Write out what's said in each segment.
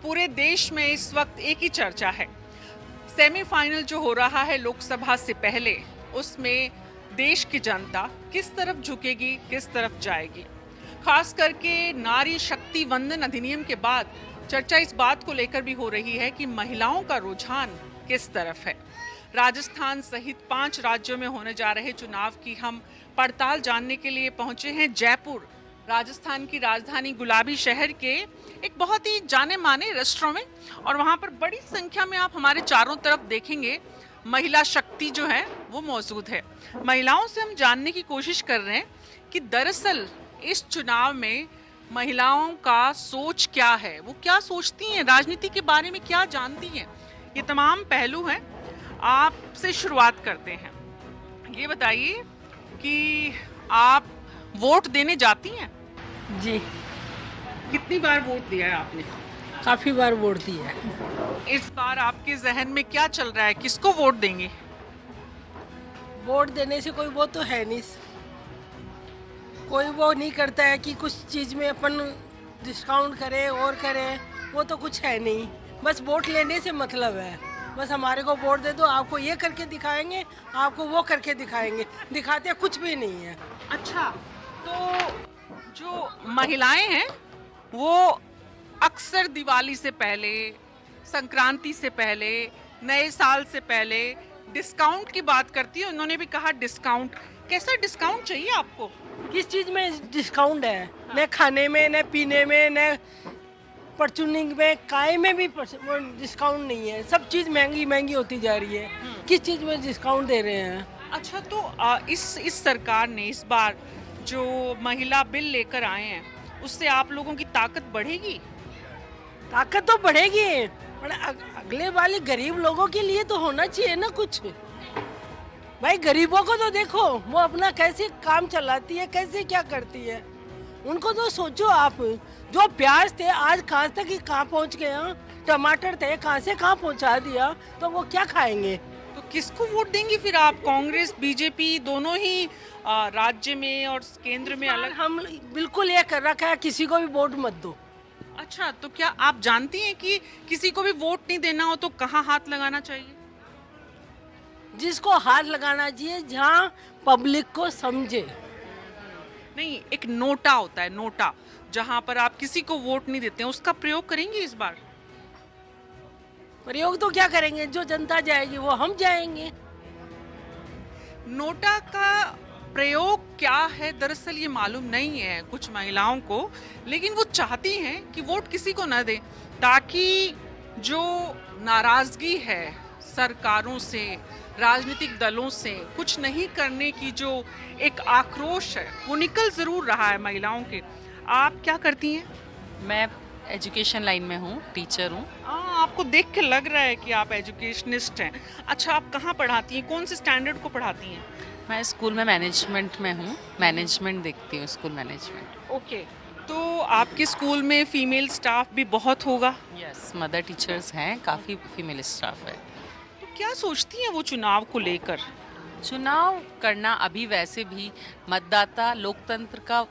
पूरे देश में इस वक्त एक ही चर्चा है। सेमीफाइनल जो हो रहा है लोकसभा से पहले, उसमें देश की जनता किस तरफ झुकेगी, किस तरफ जाएगी। खास करके नारी शक्ति वंदन अधिनियम के बाद चर्चा इस बात को लेकर भी हो रही है कि महिलाओं का रुझान किस तरफ है। राजस्थान सहित 5 राज्यों में होने जा रहे चुनाव की हम पड़ताल जानने के लिए पहुंचे हैं जयपुर, राजस्थान की राजधानी गुलाबी शहर के एक बहुत ही जाने माने रेस्टोरेंट में। और वहां पर बड़ी संख्या में आप हमारे चारों तरफ देखेंगे महिला शक्ति जो है वो मौजूद है। महिलाओं से हम जानने की कोशिश कर रहे हैं कि दरअसल इस चुनाव में महिलाओं का सोच क्या है, वो क्या सोचती हैं, राजनीति के बारे में क्या जानती हैं। ये तमाम पहलू हैं। आपसे शुरुआत करते हैं। ये बताइए कि आप वोट देने जाती हैं? जी, कितनी बार वोट दिया है आपने? काफ़ी बार वोट दिया है। इस बार आपके जहन में क्या चल रहा है, किसको वोट देंगे? वोट देने से कोई वो तो है नहीं, कोई वो नहीं करता है कि कुछ चीज़ में अपन डिस्काउंट करें और करें, वो तो कुछ है नहीं। बस वोट लेने से मतलब है। बस हमारे को वोट दे दो, आपको ये करके दिखाएंगे, आपको वो करके दिखाएंगे, दिखाते कुछ भी नहीं है। अच्छा, तो जो महिलाएं हैं वो अक्सर दिवाली से पहले, संक्रांति से पहले, नए साल से पहले डिस्काउंट की बात करती है। उन्होंने भी कहा डिस्काउंट। कैसा डिस्काउंट चाहिए आपको? किस चीज़ में डिस्काउंट है? न खाने में, न पीने में, न परचूनिंग में, काय में भी वो डिस्काउंट नहीं है। सब चीज़ महंगी महंगी होती जा रही है। किस चीज़ में डिस्काउंट दे रहे हैं? अच्छा, तो इस सरकार ने इस बार जो महिला बिल लेकर आए हैं उससे आप लोगों की ताकत बढ़ेगी? ताकत तो बढ़ेगी, पर अगले वाले गरीब लोगों के लिए तो होना चाहिए ना कुछ। भाई गरीबों को तो देखो, वो अपना कैसे काम चलाती है, कैसे क्या करती है, उनको तो सोचो आप। जो प्याज थे आज कहाँ तक ही कहाँ पहुँच गए हैं, टमाटर थे कहाँ से कहाँ पहुँचा दिया, तो वो क्या खाएंगे? तो किसको वोट देंगी फिर आप? कांग्रेस बीजेपी दोनों ही राज्य में और केंद्र में अलग? हम बिल्कुल ये कर रखा है, किसी को भी वोट मत दो। अच्छा, तो क्या आप जानती हैं कि किसी को भी वोट नहीं देना हो तो कहाँ हाथ लगाना चाहिए? जिसको हाथ लगाना चाहिए जहाँ पब्लिक को समझे। नहीं, एक नोटा होता है, नोटा, जहां पर आप किसी को वोट नहीं देते हैं, उसका प्रयोग करेंगे इस बार? प्रयोग तो क्या करेंगे, जो जनता जाएगी वो हम जाएंगे। नोटा का प्रयोग क्या है दरअसल ये मालूम नहीं है कुछ महिलाओं को, लेकिन वो चाहती हैं कि वोट किसी को न दे, ताकि जो नाराजगी है सरकारों से, राजनीतिक दलों से कुछ नहीं करने की जो एक आक्रोश है वो निकल जरूर रहा है महिलाओं के। आप क्या करती हैं? मैं एजुकेशन लाइन में हूँ, टीचर हूँ। आपको देख के लग रहा है कि आप एजुकेशनिस्ट हैं। अच्छा, आप कहाँ पढ़ाती हैं, कौन से स्टैंडर्ड को पढ़ाती हैं? मैं स्कूल में मैनेजमेंट में हूँ, मैनेजमेंट देखती हूँ, स्कूल मैनेजमेंट। ओके, तो आपके स्कूल में फीमेल स्टाफ भी बहुत होगा? यस, मदर टीचर्स हैं, काफ़ी फीमेल स्टाफ है। तो क्या सोचती हैं वो चुनाव को लेकर? चुनाव करना अभी वैसे भी मतदाता लोकतंत्र का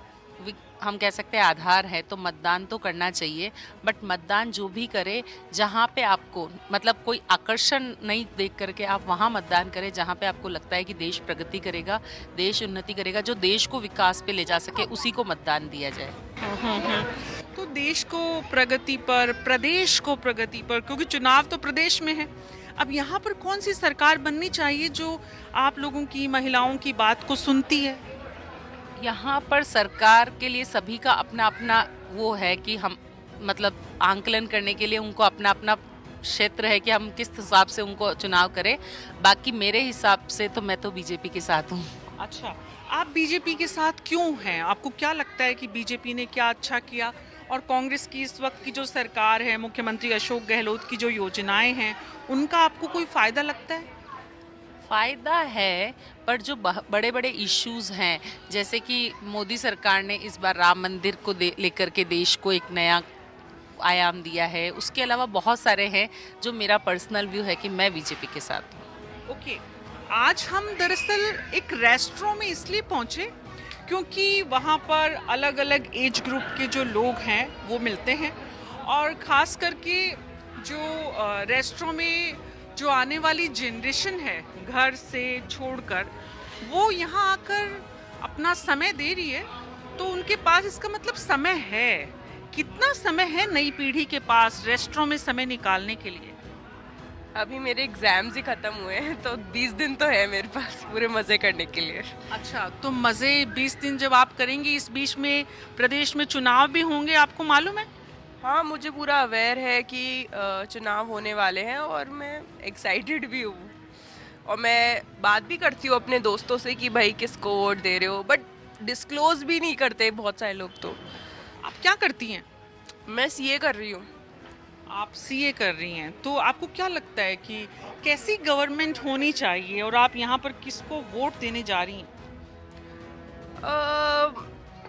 हम कह सकते हैं आधार है, तो मतदान तो करना चाहिए। बट मतदान जो भी करे, जहाँ पे आपको मतलब कोई आकर्षण नहीं देख करके आप वहाँ मतदान करें जहाँ पे आपको लगता है कि देश प्रगति करेगा, देश उन्नति करेगा, जो देश को विकास पे ले जा सके, उसी को मतदान दिया जाए। तो देश को प्रगति पर, प्रदेश को प्रगति पर, क्योंकि चुनाव तो प्रदेश में है, अब यहाँ पर कौन सी सरकार बननी चाहिए जो आप लोगों की, महिलाओं की बात को सुनती है? यहाँ पर सरकार के लिए सभी का अपना अपना वो है कि हम मतलब आंकलन करने के लिए उनको अपना अपना क्षेत्र है कि हम किस हिसाब से उनको चुनाव करें। बाकी मेरे हिसाब से तो मैं तो बीजेपी के साथ हूँ। अच्छा, आप बीजेपी के साथ क्यों हैं? आपको क्या लगता है कि बीजेपी ने क्या अच्छा किया, और कांग्रेस की इस वक्त की जो सरकार है, मुख्यमंत्री अशोक गहलोत की जो योजनाएं हैं, उनका आपको कोई फायदा लगता है? फ़ायदा है, पर जो बड़े बड़े इश्यूज़ हैं, जैसे कि मोदी सरकार ने इस बार राम मंदिर को लेकर के देश को एक नया आयाम दिया है। उसके अलावा बहुत सारे हैं जो मेरा पर्सनल व्यू है कि मैं बीजेपी के साथ हूँ। ओके, आज हम दरअसल एक रेस्टोरेंट में इसलिए पहुंचे क्योंकि वहाँ पर अलग अलग एज ग्रुप के जो लोग हैं वो मिलते हैं, और ख़ास करके जो रेस्टोरों में जो आने वाली जनरेशन है घर से छोड़कर, वो यहाँ आकर अपना समय दे रही है, तो उनके पास इसका मतलब समय है। कितना समय है नई पीढ़ी के पास रेस्टोरों में समय निकालने के लिए? अभी मेरे एग्जाम्स ही खत्म हुए हैं तो 20 दिन तो है मेरे पास पूरे मजे करने के लिए। अच्छा, तो मज़े 20 दिन जब आप करेंगी, इस बीच में प्रदेश में चुनाव भी होंगे, आपको मालूम है? हाँ, मुझे पूरा अवेयर है कि चुनाव होने वाले हैं और मैं एक्साइटेड भी हूँ। और मैं बात भी करती हूँ अपने दोस्तों से कि भाई किसको वोट दे रहे हो, बट डिस्क्लोज भी नहीं करते बहुत सारे लोग। तो आप क्या करती हैं? मैं सीए कर रही हूँ। आप सीए कर रही हैं, तो आपको क्या लगता है कि कैसी गवर्नमेंट होनी चाहिए और आप यहाँ पर किसको वोट देने जा रही हैं?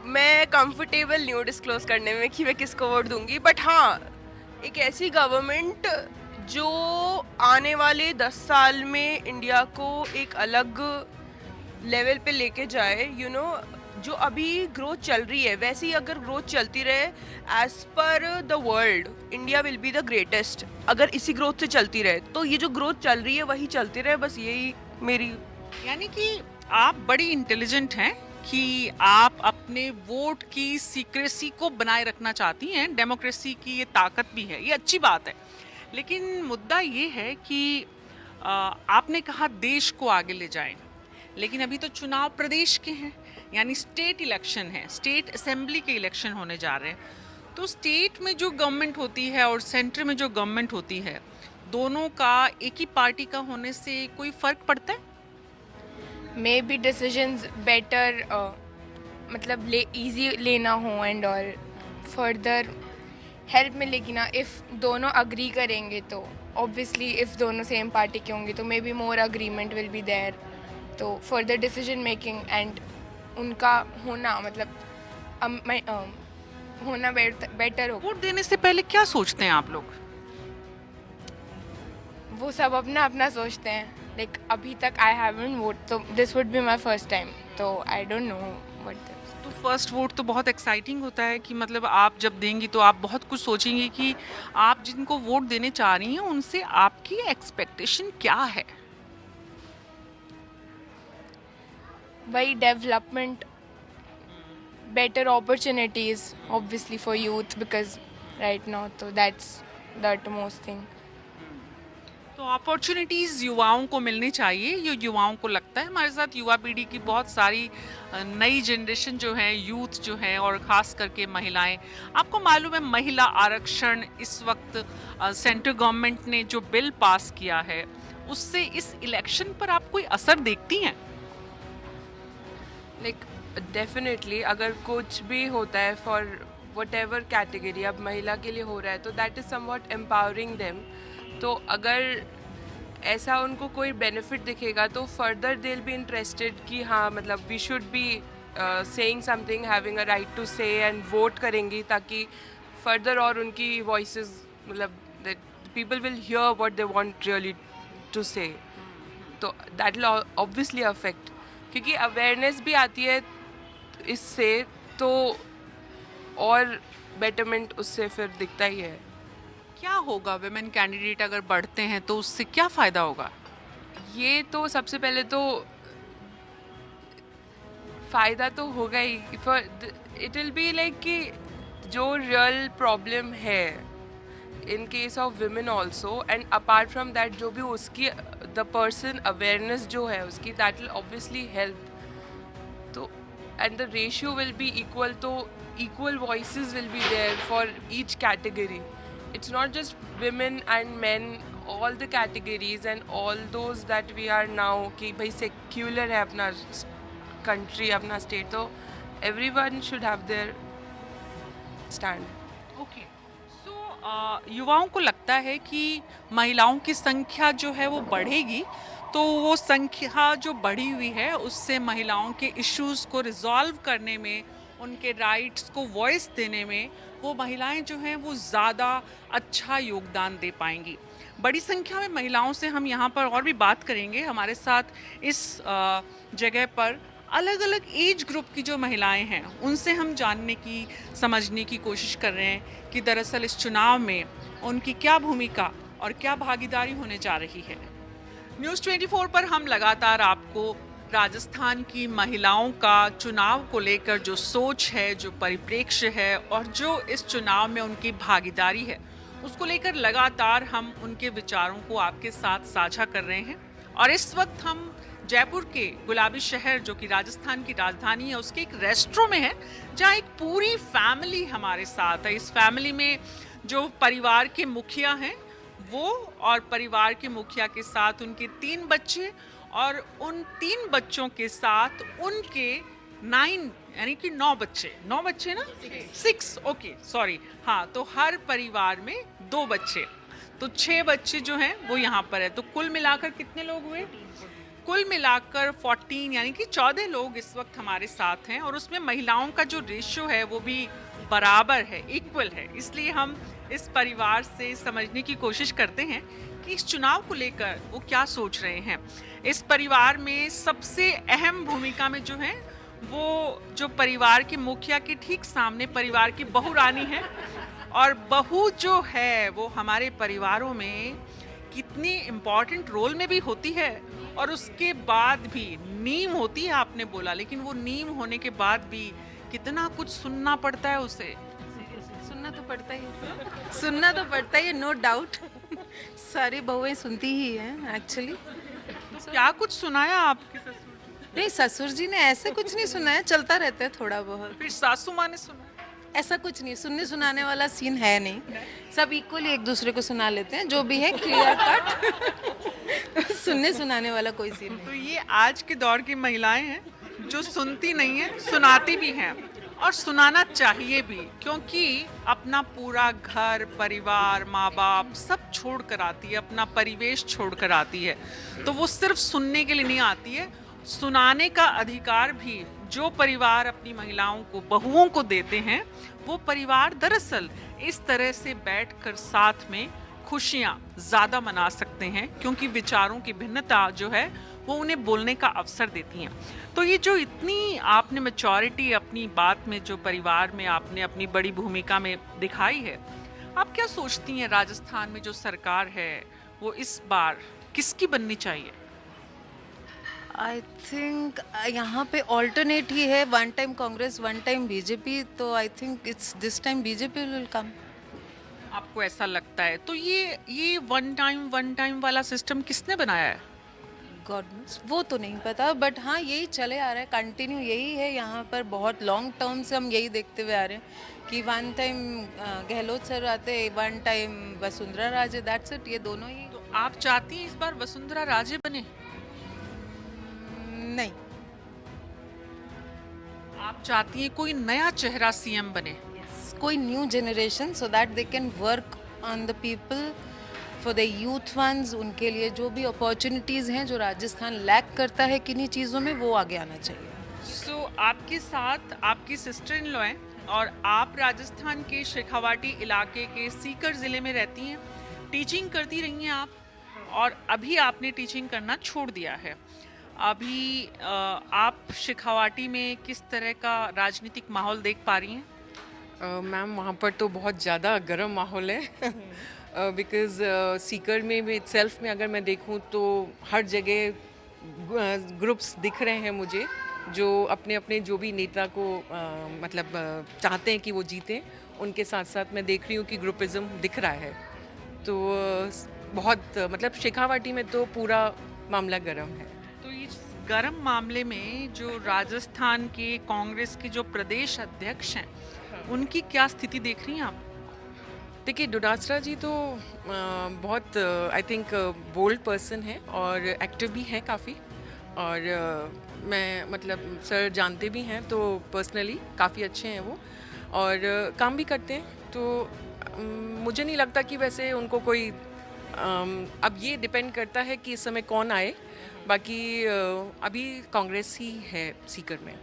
मैं कंफर्टेबल नहीं हूँ डिस्क्लोज करने में कि मैं किसको वोट दूंगी, बट हाँ, एक ऐसी गवर्नमेंट जो आने वाले 10 साल में इंडिया को एक अलग लेवल पे लेके जाए। जो अभी ग्रोथ चल रही है वैसे ही अगर ग्रोथ चलती रहे, as per the world India will be the greatest. अगर इसी ग्रोथ से चलती रहे तो ये जो ग्रोथ चल रही है वही चलती रहे, बस यही मेरी। यानी कि आप बड़ी इंटेलिजेंट हैं कि आप अपने वोट की सीक्रेसी को बनाए रखना चाहती हैं। डेमोक्रेसी की ये ताकत भी है, ये अच्छी बात है। लेकिन मुद्दा ये है कि आपने कहा देश को आगे ले जाएं, लेकिन अभी तो चुनाव प्रदेश के हैं, यानी स्टेट इलेक्शन है, स्टेट असेंबली के इलेक्शन होने जा रहे हैं। तो स्टेट में जो गवर्नमेंट होती है और सेंटर में जो गवर्नमेंट होती है, दोनों का एक ही पार्टी का होने से कोई फ़र्क पड़ता है? मे बी डिसीजंस बेटर मतलब इजी लेना हो एंड और फर्दर हेल्प मिलेगी ना। इफ़ दोनों अग्री करेंगे तो ऑब्वियसली इफ़ दोनों सेम पार्टी के होंगे तो may be more agreement will be there, तो फर्दर डिसीजन मेकिंग एंड उनका होना मतलब होना बेटर हो। वोट देने से पहले क्या सोचते हैं आप लोग? वो सब अपना अपना सोचते हैं। लाइक अभी तक आई हैवंट वोट, तो this would be my first time, तो I don't know what this. तो फर्स्ट वोट तो बहुत एक्साइटिंग होता है कि मतलब आप जब देंगी तो आप बहुत कुछ सोचेंगी कि आप जिनको वोट देने चाह रही हैं उनसे आपकी एक्सपेक्टेशन क्या है? वही development, better opportunities obviously for youth because right now so that's the utmost thing. तो अपॉर्चुनिटीज़ युवाओं को मिलनी चाहिए। ये युवाओं को लगता है हमारे साथ युवा पीढ़ी की बहुत सारी नई जनरेशन जो है, यूथ जो है, और ख़ास करके महिलाएं। आपको मालूम है महिला आरक्षण इस वक्त सेंट्रल गवर्नमेंट ने जो बिल पास किया है उससे इस इलेक्शन पर आप कोई असर देखती हैं? लाइक डेफिनेटली अगर कुछ भी होता है फॉर वट एवर कैटेगरी, अब महिला के लिए हो रहा है तो that is somewhat empowering them. तो अगर ऐसा उनको कोई बेनिफिट दिखेगा तो further they will be interested कि हाँ मतलब we should be saying something, having a right to say, and vote करेंगी ताकि फर्दर और उनकी वॉइसेस मतलब that people will hear what they want really to say. तो दैट विल ऑब्वियसली अफेक्ट, क्योंकि अवेयरनेस भी आती है इससे, तो और बेटरमेंट उससे फिर दिखता ही है। क्या होगा विमेन कैंडिडेट अगर बढ़ते हैं तो उससे क्या फ़ायदा होगा? ये तो सबसे पहले तो फ़ायदा तो होगा ही, इट विल बी लाइक कि जो रियल प्रॉब्लम है in case of women also, and apart from that जो भी उसकी द पर्सन अवेयरनेस जो है उसकी, दैट विल ऑब्वियसली हेल्प। तो and the ratio will be equal, तो equal voices will be there for each category. It's not just women and men, all the categories and all those that we are now कि भाई secular है अपना country, अपना state, तो everyone should have their stand. Okay, so युवाओं को लगता है कि महिलाओं की संख्या जो है वो बढ़ेगी, तो वो संख्या जो बढ़ी हुई है उससे महिलाओं के इश्यूज़ को रिजॉल्व करने में, उनके राइट्स को वॉइस देने में वो महिलाएं जो हैं वो ज़्यादा अच्छा योगदान दे पाएंगी। बड़ी संख्या में महिलाओं से हम यहाँ पर और भी बात करेंगे। हमारे साथ इस जगह पर अलग अलग एज ग्रुप की जो महिलाएं हैं उनसे हम जानने की, समझने की कोशिश कर रहे हैं कि दरअसल इस चुनाव में उनकी क्या भूमिका और क्या भागीदारी होने जा रही है। न्यूज़ 24 पर हम लगातार आपको राजस्थान की महिलाओं का चुनाव को लेकर जो सोच है, जो परिप्रेक्ष्य है और जो इस चुनाव में उनकी भागीदारी है, उसको लेकर लगातार हम उनके विचारों को आपके साथ साझा कर रहे हैं। और इस वक्त हम जयपुर के गुलाबी शहर, जो कि राजस्थान की राजधानी है, उसके एक रेस्टोरेंट में है, जहाँ एक पूरी फैमिली हमारे साथ है। इस फैमिली में जो परिवार के मुखिया हैं वो, और परिवार के मुखिया के साथ उनके 3 बच्चे, और उन 3 बच्चों के साथ उनके 9 यानी कि 9 बच्चे ना, 6, ओके सॉरी, हाँ, तो हर परिवार में 2 बच्चे, तो 6 बच्चे जो हैं वो यहाँ पर है। तो कुल मिलाकर कितने लोग हुए? कुल मिलाकर 14 यानी कि 14 लोग इस वक्त हमारे साथ हैं, और उसमें महिलाओं का जो रेशियो है वो भी बराबर है, इक्वल है। इसलिए हम इस परिवार से समझने की कोशिश करते हैं कि इस चुनाव को लेकर वो क्या सोच रहे हैं। इस परिवार में सबसे अहम भूमिका में जो है वो जो परिवार के मुखिया के ठीक सामने परिवार की बहू रानी है, और बहू जो है वो हमारे परिवारों में कितनी इम्पोर्टेंट रोल में भी होती है, और उसके बाद भी नीम होती है, आपने बोला, लेकिन वो नीम होने के बाद भी कितना कुछ सुनना पड़ता है उसे। सुनना तो पड़ता ही है, सुनना तो पड़ता ही है, नो डाउट। सारी बहुएं सुनती ही हैं एक्चुअली। तो क्या कुछ सुनाया आपके ससुर जी? नहीं, ससुर जी ने ऐसे कुछ नहीं सुनाया, चलता रहता है थोड़ा बहुत। फिर सासू माँ ने सुना? ऐसा कुछ नहीं, सुनने सुनाने वाला सीन है नहीं, सब इक्वली एक दूसरे को सुना लेते हैं, जो भी है क्लियर कट। सुनने सुनाने वाला कोई सीन नहीं। तो ये आज के दौर की महिलाएं हैं जो सुनती नहीं है, सुनाती भी हैं, और सुनाना चाहिए भी, क्योंकि अपना पूरा घर परिवार, माँ बाप सब छोड़ कर आती है, अपना परिवेश छोड़ कर आती है, तो वो सिर्फ सुनने के लिए नहीं आती है, सुनाने का अधिकार भी जो परिवार अपनी महिलाओं को, बहुओं को देते हैं, वो परिवार दरअसल इस तरह से बैठकर साथ में खुशियाँ ज़्यादा मना सकते हैं, क्योंकि विचारों की भिन्नता जो है वो उन्हें बोलने का अवसर देती हैं। तो ये जो इतनी आपने मैच्योरिटी अपनी बात में, जो परिवार में आपने अपनी बड़ी भूमिका में दिखाई है, आप क्या सोचती हैं राजस्थान में जो सरकार है वो इस बार किसकी बननी चाहिए? आई थिंक यहाँ पे ऑल्टरनेट ही है, one time Congress one time BJP, तो I think it's this time BJP will come. आपको ऐसा लगता है? तो ये वन टाइम वाला सिस्टम किसने बनाया है? गॉड नोस, वो तो नहीं पता, बट हाँ यही चले आ रहा है, कंटिन्यू यही है यहाँ पर, बहुत लॉन्ग टर्म से हम यही देखते हुए आ रहे हैं कि वन टाइम गहलोत सर आते, one time Vasundhara Raje, that's it, ये दोनों ही। तो आप चाहती हैं इस बार वसुंधरा राजे बने? नहीं, आप चाहती हैं कोई नया चेहरा सीएम बने? कोई new generation, so that they can work on the people, for the youth ones, उनके लिए जो भी अपॉर्चुनिटीज़ हैं जो राजस्थान लैक करता है किन्हीं चीज़ों में, वो आगे आना चाहिए। सो आपके साथ आपकी सिस्टर इन लॉ हैं, और आप राजस्थान के शेखावाटी इलाके के सीकर ज़िले में रहती हैं, टीचिंग करती रही हैं आप, और अभी आपने टीचिंग करना छोड़ दिया है। अभी आप शेखावाटी में किस तरह का राजनीतिक माहौल देख पा रही हैं? मैम वहाँ पर तो बहुत ज़्यादा गर्म माहौल है, बिकॉज़ सीकर में भी सेल्फ में अगर मैं देखूँ तो हर जगह ग्रुप्स दिख रहे हैं मुझे, जो अपने अपने जो भी नेता को मतलब चाहते हैं कि वो जीतें, उनके साथ साथ मैं देख रही हूँ कि ग्रुपिज़म दिख रहा है। तो बहुत मतलब शेखावाटी में तो पूरा मामला गर्म है। तो इस गर्म मामले में जो राजस्थान के कांग्रेस के जो प्रदेश अध्यक्ष हैं, उनकी क्या स्थिति देख रही हैं आप? देखिए, डोडासरा जी तो बहुत आई थिंक बोल्ड पर्सन है और एक्टिव भी हैं काफ़ी, और मैं मतलब सर जानते भी हैं, तो पर्सनली काफ़ी अच्छे हैं वो, और काम भी करते हैं, तो मुझे नहीं लगता कि वैसे उनको कोई अब ये डिपेंड करता है कि इस समय कौन आए, बाकी अभी कांग्रेस ही है सीकर में।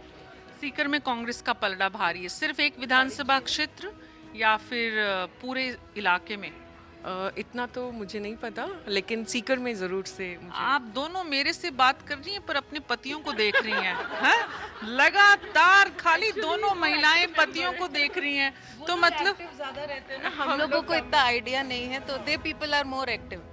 सीकर में कांग्रेस का पलड़ा भारी है, सिर्फ एक विधानसभा क्षेत्र या फिर पूरे इलाके में? इतना तो मुझे नहीं पता, लेकिन सीकर में ज़रूर से मुझे। आप दोनों मेरे से बात कर रही हैं पर अपने पतियों को देख रही हैं, हैं? लगातार खाली दोनों महिलाएं पतियों को देख रही हैं, तो मतलब ज्यादा रहते हैं ना, हम लोगों को इतना आइडिया नहीं है, तो they people are more active.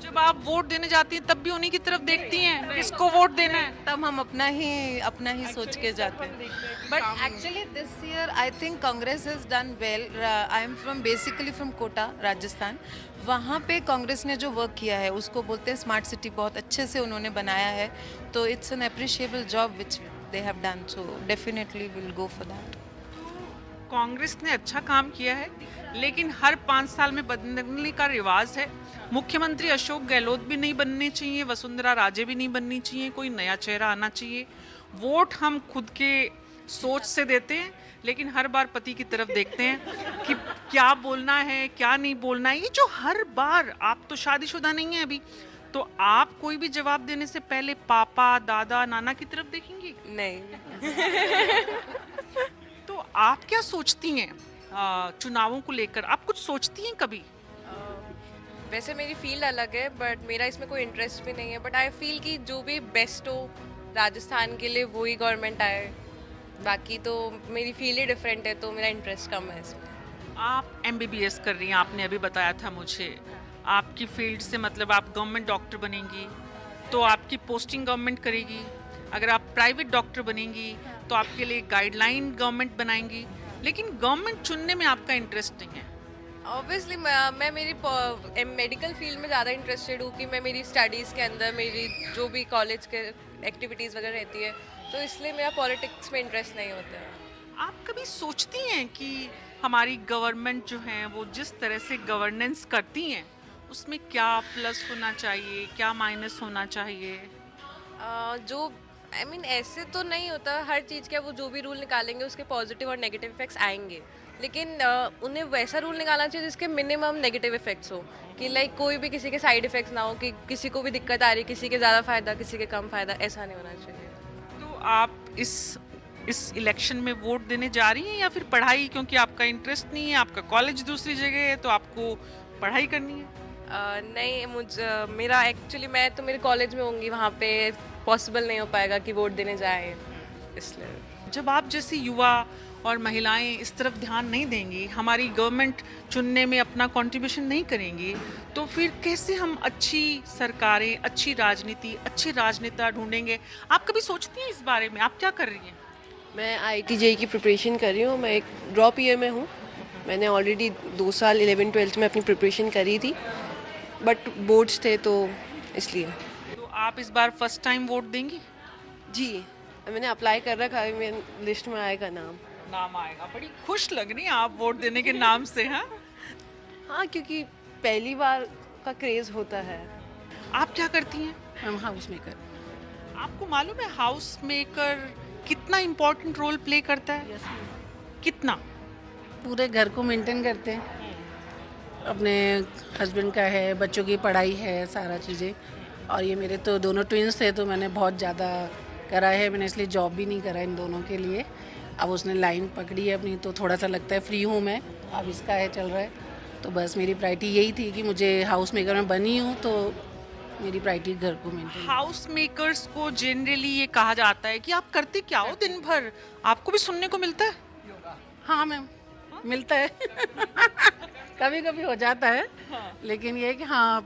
जब आप वोट देने जाती हैं तब भी उन्हीं की तरफ देखती हैं किसको वोट देना है। तब हम अपना ही सोच के जाते हैं। But actually this year I think Congress has done well. I am from basically from Kota, Rajasthan. वहाँ पे कांग्रेस ने जो वर्क किया है उसको बोलते हैं स्मार्ट सिटी, बहुत अच्छे से उन्होंने बनाया है, तो it's an appreciable job which they have done, so definitely will go for that. Congress ने अच्छा काम किया है, लेकिन हर 5 साल में बदलने का रिवाज है। मुख्यमंत्री अशोक गहलोत भी नहीं बनने चाहिए, वसुंधरा राजे भी नहीं बननी चाहिए, कोई नया चेहरा आना चाहिए। वोट हम खुद के सोच से देते हैं, लेकिन हर बार पति की तरफ देखते हैं कि क्या बोलना है क्या नहीं बोलना है। ये जो हर बार, आप तो शादीशुदा नहीं है अभी, तो आप कोई भी जवाब देने से पहले पापा दादा नाना की तरफ देखेंगी? नहीं। तो आप क्या सोचती हैं चुनावों को लेकर? आप कुछ सोचती हैं कभी? वैसे मेरी फील्ड अलग है, बट मेरा इसमें कोई इंटरेस्ट भी नहीं है, बट आई फील कि जो भी बेस्ट हो राजस्थान के लिए वही गवर्नमेंट आए। बाकी तो मेरी फील्ड ही डिफरेंट है, तो मेरा इंटरेस्ट कम है इसमें। आप MBBS कर रही हैं, आपने अभी बताया था मुझे। आपकी फील्ड से मतलब आप गवर्नमेंट डॉक्टर बनेंगी तो आपकी पोस्टिंग गवर्नमेंट करेगी। अगर आप प्राइवेट डॉक्टर बनेंगी तो आपके लिए गाइडलाइन गवर्नमेंट बनाएंगी, लेकिन गवर्नमेंट चुनने में आपका इंटरेस्ट नहीं है। ऑब्वियसली मैं मेरी मेडिकल फील्ड में ज़्यादा इंटरेस्टेड हूँ कि मैं मेरी स्टडीज़ के अंदर मेरी जो भी कॉलेज के एक्टिविटीज़ वगैरह रहती है, तो इसलिए मेरा पॉलिटिक्स में इंटरेस्ट नहीं होता है। आप कभी सोचती हैं कि हमारी गवर्नमेंट जो है वो जिस तरह से गवर्नेंस करती हैं उसमें क्या प्लस होना चाहिए, क्या माइनस होना चाहिए? जो आई मीन ऐसे तो नहीं होता हर चीज़ का, वो जो भी रूल निकालेंगे उसके पॉजिटिव और नेगेटिव इफेक्ट्स आएंगे, लेकिन उन्हें वैसा रूल निकालना चाहिए जिसके मिनिमम नेगेटिव इफेक्ट्स हो, कि लाइक कोई भी किसी के साइड इफेक्ट्स ना हो, कि किसी को भी दिक्कत आ रही, किसी के ज़्यादा फ़ायदा किसी के कम फ़ायदा, ऐसा नहीं होना चाहिए। तो आप इस इलेक्शन में वोट देने जा रही हैं या फिर पढ़ाई, क्योंकि आपका इंटरेस्ट नहीं है, आपका कॉलेज दूसरी जगह है, तो आपको पढ़ाई करनी है? नहीं, मेरा एक्चुअली मैं तो मेरे कॉलेज में होंगी, वहाँ पे पॉसिबल नहीं हो पाएगा कि वोट देने जाए, इसलिए। जब आप जैसी युवा और महिलाएं इस तरफ ध्यान नहीं देंगी, हमारी गवर्नमेंट चुनने में अपना कंट्रीब्यूशन नहीं करेंगी, तो फिर कैसे हम अच्छी सरकारें, अच्छी राजनीति, अच्छे राजनेता ढूंढेंगे? आप कभी सोचती हैं इस बारे में? आप क्या कर रही हैं? मैं IIT JEE की प्रिपरेशन कर रही हूँ। मैं एक ड्रॉप ईयर में हूँ। मैंने ऑलरेडी 2 साल 11-12 में अपनी प्रिपरेशन करी थी, बट बोर्ड्स थे तो इसलिए। तो आप इस बार फर्स्ट टाइम वोट देंगी? जी, मैंने अप्लाई कर रखा है, मेरे लिस्ट में आएगा नाम आएगा। बड़ी खुश लग रही हैं आप वोट देने के नाम से। हाँ, क्योंकि पहली बार का क्रेज़ होता है। आप क्या करती हैं? हम हाउस मेकर। आपको मालूम है हाउस मेकर कितना इम्पोर्टेंट रोल प्ले करता है? कितना? पूरे घर को मेंटेन करते हैं, अपने हस्बैंड का है, बच्चों की पढ़ाई है, सारा चीज़ें। और ये मेरे तो दोनों ट्विंस थे, तो मैंने बहुत ज़्यादा करा है। मैंने इसलिए जॉब भी नहीं करा इन दोनों के लिए। अब उसने लाइन पकड़ी है अपनी, तो थोड़ा सा लगता है फ्री हूँ मैं। अब इसका है चल रहा है, तो बस मेरी प्रायोरिटी यही थी कि मुझे हाउस मेकर में बनी हूँ, तो मेरी प्रायोरिटी घर को मेंटेन। हाउस मेकर्स को जनरली ये कहा जाता है कि आप करते क्या हो दिन भर? आपको भी सुनने को मिलता है? हाँ मैम, मिलता है। कभी कभी हो जाता है, लेकिन ये है कि हाँ,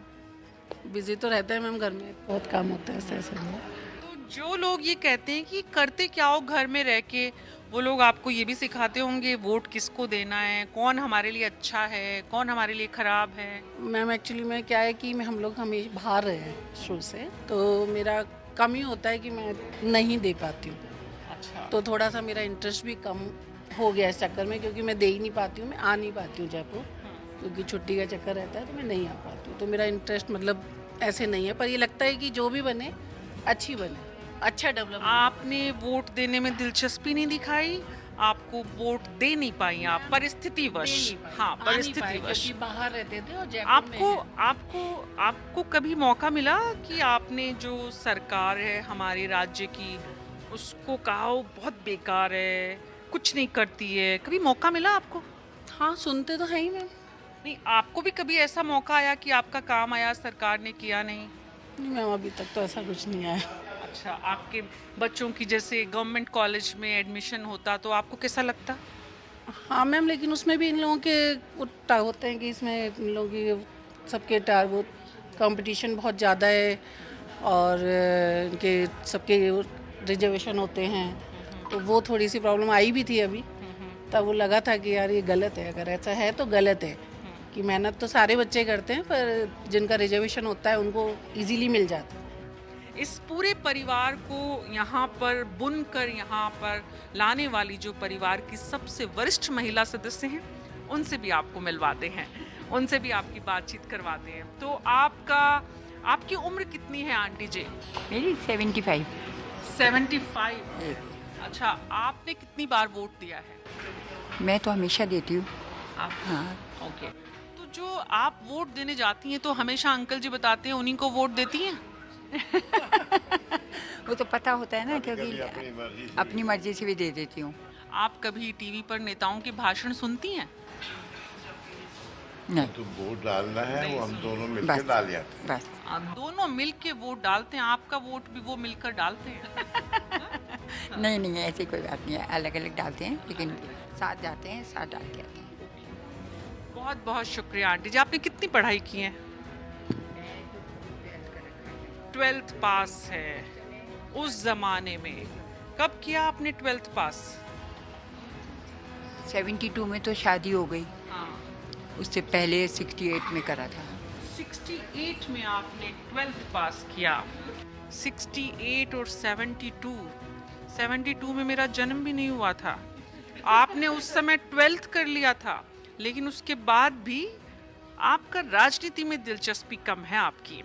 बिजी तो रहता है मैम, घर में बहुत काम होता है, ऐसा नहीं है। तो जो लोग ये कहते हैं कि करते क्या हो घर में रह के, वो लोग आपको ये भी सिखाते होंगे वोट किसको देना है, कौन हमारे लिए अच्छा है, कौन हमारे लिए खराब है? मैम एक्चुअली में क्या है कि हम लोग हमेशा बाहर रहे हैं शुरू से, तो मेरा कम ही होता है कि मैं नहीं दे पाती हूँ। अच्छा। तो थोड़ा सा मेरा इंटरेस्ट भी कम हो गया इस चक्कर में, क्योंकि मैं दे ही नहीं पाती हूँ, मैं आ नहीं पाती हूँ जयपुर, क्योंकि छुट्टी का चक्कर रहता है, तो मैं नहीं आ पाती हूँ। तो मेरा इंटरेस्ट मतलब ऐसे नहीं है, पर ये लगता है कि जो भी बने अच्छी बने, अच्छा डेवलप। आपने वोट देने में दिलचस्पी नहीं दिखाई, आपको वोट दे नहीं पाई आप, परिस्थितिवश। हाँ, परिस्थितिवश बाहर रहते थे और आपको कभी मौका मिला कि आपने जो सरकार है हमारे राज्य की उसको कहा हो बहुत बेकार है, कुछ नहीं करती है? कभी मौका मिला आपको? हाँ, सुनते तो है ही मैम। नहीं, आपको भी कभी ऐसा मौका आया कि आपका काम आया, सरकार ने किया नहीं? नहीं मैम, अभी तक तो ऐसा कुछ नहीं आया। अच्छा, आपके बच्चों की जैसे गवर्नमेंट कॉलेज में एडमिशन होता तो आपको कैसा लगता? हाँ मैम, लेकिन उसमें भी इन लोगों के होते हैं कि इसमें इन लोगों की सबके वो कंपटीशन बहुत ज़्यादा है और इनके सबके रिजर्वेशन होते हैं, तो वो थोड़ी सी प्रॉब्लम आई भी थी अभी। तब वो लगा था कि यार ये गलत है, अगर ऐसा है तो गलत है कि मेहनत तो सारे बच्चे करते हैं पर जिनका रिजर्वेशन होता है उनको इजीली मिल जाता है। इस पूरे परिवार को यहाँ पर बुनकर यहाँ पर लाने वाली जो परिवार की सबसे वरिष्ठ महिला सदस्य हैं, उनसे भी आपको मिलवाते हैं, उनसे भी आपकी बातचीत करवाते हैं। तो आपकी उम्र कितनी है आंटी जी? मेरी 75। 75। अच्छा, आपने कितनी बार वोट दिया है? मैं तो हमेशा देती हूँ। हाँ, ओके। तो जो आप वोट देने जाती हैं तो हमेशा अंकल जी बताते हैं उन्हीं को वोट देती हैं? वो तो पता होता है ना, क्योंकि अपनी मर्जी से भी दे देती हूँ। आप कभी टीवी पर नेताओं के भाषण सुनती हैं? नहीं, तो वोट डालना है वो हम दोनों मिलकर बस, डाल जाते हैं। बस। आप दोनों मिलके वोट डालते हैं, आपका वोट भी वो मिलकर डालते हैं? नहीं नहीं, ऐसी कोई बात नहीं है, अलग अलग डालते हैं लेकिन साथ जाते हैं, साथ डाल के आते हैं। बहुत बहुत शुक्रिया आंटी जी। आपने कितनी पढ़ाई की है? 12th पास है। उस जमाने में कब किया आपने 12th पास? 72 में तो शादी हो गई, हाँ, उससे पहले 68 में करा था। 68 में आपने 12th पास किया। 68 और 72 में मेरा जन्म भी नहीं हुआ था। आपने उस समय 12th कर लिया था, लेकिन उसके बाद भी आपका राजनीति में दिलचस्पी कम है आपकी।